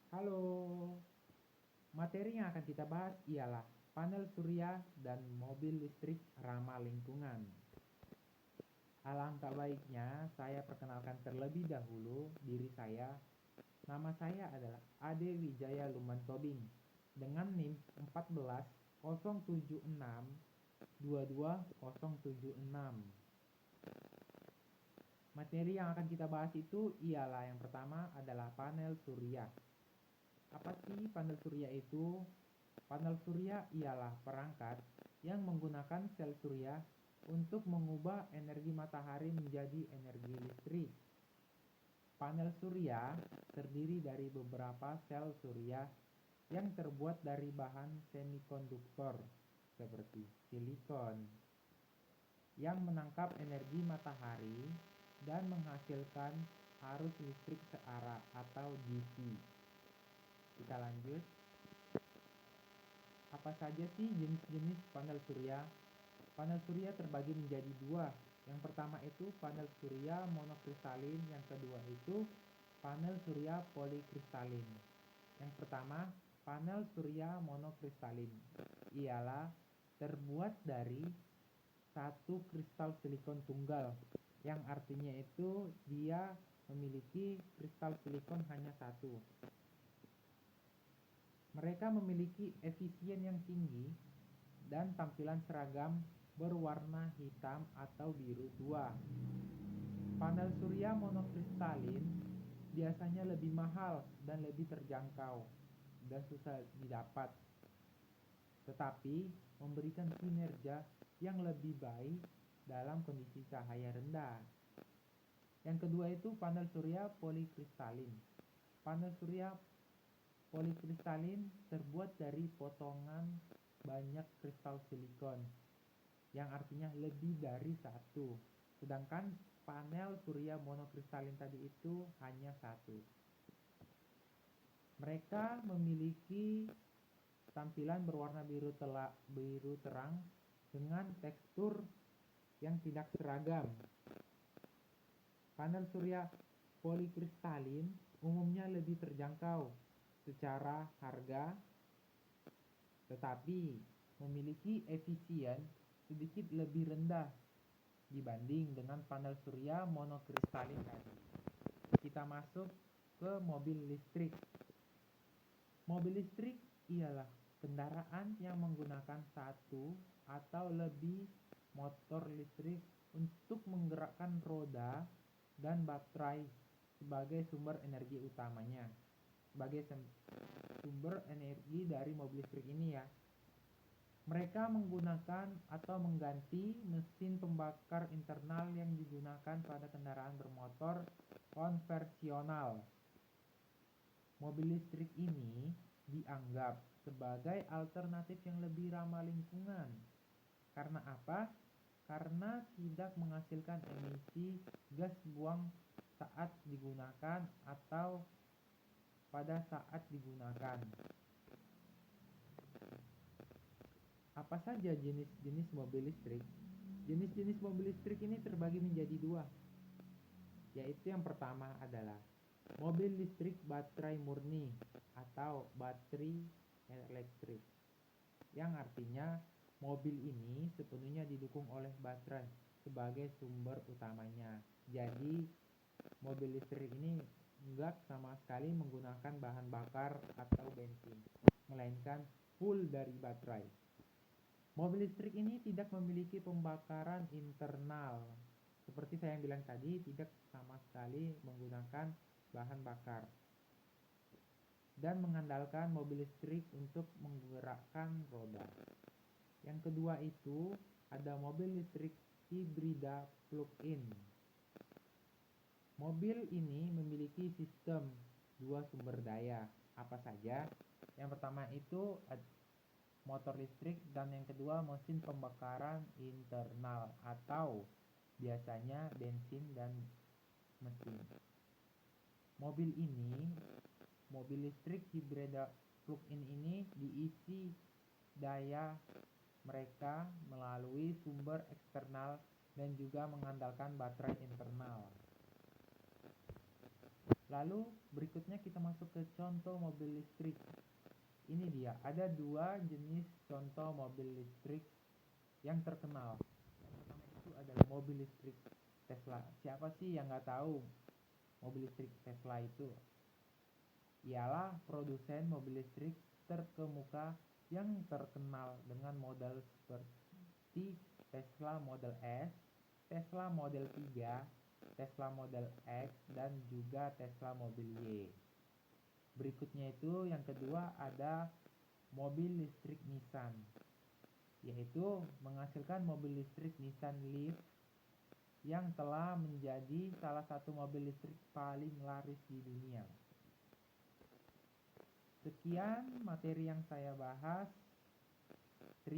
Halo, materi yang akan kita bahas ialah panel surya dan mobil listrik ramah lingkungan. Alangkah baiknya saya perkenalkan terlebih dahulu diri saya. Nama saya adalah Ade Wijaya Luman Tobing dengan NIM 14076 Materi yang akan kita bahas itu ialah yang pertama adalah panel surya. Apa sih panel surya itu? Panel surya ialah perangkat yang menggunakan sel surya untuk mengubah energi matahari menjadi energi listrik. Panel surya terdiri dari beberapa sel surya yang terbuat dari bahan semikonduktor seperti silikon yang menangkap energi matahari dan menghasilkan arus listrik searah atau DC. Kita lanjut. Apa saja sih jenis-jenis panel surya? Panel surya terbagi menjadi dua. Yang pertama itu panel surya monokristalin, yang kedua itu panel surya polikristalin. Yang pertama, panel surya monokristalin ialah terbuat dari satu kristal silikon tunggal, yang artinya itu dia memiliki kristal silikon hanya satu. Mereka memiliki efisien yang tinggi dan tampilan seragam berwarna hitam atau biru tua. Panel surya monokristalin biasanya lebih mahal dan lebih terjangkau dan susah didapat, tetapi memberikan kinerja yang lebih baik dalam kondisi cahaya rendah. Yang kedua itu panel surya polikristalin. Panel surya polikristalin terbuat dari potongan banyak kristal silikon, yang artinya lebih dari satu. Sedangkan panel surya monokristalin tadi itu hanya satu. Mereka memiliki tampilan berwarna biru terang dengan tekstur yang tidak seragam. Panel surya polikristalin umumnya lebih terjangkau secara harga, tetapi memiliki efisien sedikit lebih rendah dibanding dengan panel surya monokristalin tadi. Kita masuk ke mobil listrik. Mobil listrik ialah kendaraan yang menggunakan satu atau lebih motor listrik untuk menggerakkan roda dan baterai sebagai sumber energi utamanya. Sebagai sumber energi dari mobil listrik ini ya. Mereka menggunakan atau mengganti mesin pembakar internal yang digunakan pada kendaraan bermotor konvensional. Mobil listrik ini dianggap sebagai alternatif yang lebih ramah lingkungan. Karena apa? Karena tidak menghasilkan emisi gas buang saat digunakan atau pada saat digunakan. Apa saja jenis-jenis mobil listrik? Jenis-jenis mobil listrik ini terbagi menjadi dua, yaitu yang pertama adalah mobil listrik baterai murni atau battery electric, yang artinya mobil ini sepenuhnya didukung oleh baterai sebagai sumber utamanya. Jadi mobil listrik ini enggak sama sekali menggunakan bahan bakar atau bensin, melainkan full dari baterai. Mobil listrik ini tidak memiliki pembakaran internal. Seperti saya bilang tadi, tidak sama sekali menggunakan bahan bakar. Dan mengandalkan mobil listrik untuk menggerakkan roda. Yang kedua itu ada mobil listrik hibrida plug-in. Mobil ini memiliki sistem dua sumber daya. Apa saja? Yang pertama itu motor listrik dan yang kedua mesin pembakaran internal atau biasanya bensin dan mesin. Mobil listrik hibrida plug-in ini diisi daya mereka melalui sumber eksternal dan juga mengandalkan baterai internal. Lalu berikutnya kita masuk ke contoh mobil listrik. Ini dia, ada dua jenis contoh mobil listrik yang terkenal. Yang pertama itu adalah mobil listrik Tesla. Siapa sih yang nggak tahu mobil listrik Tesla itu? Ialah produsen mobil listrik terkemuka yang terkenal dengan model seperti Tesla Model S, Tesla Model 3, Tesla Model X, dan juga Tesla Mobil Y. Berikutnya itu yang kedua ada mobil listrik Nissan, yaitu menghasilkan mobil listrik Nissan Leaf yang telah menjadi salah satu mobil listrik paling laris di dunia. Sekian materi yang saya bahas.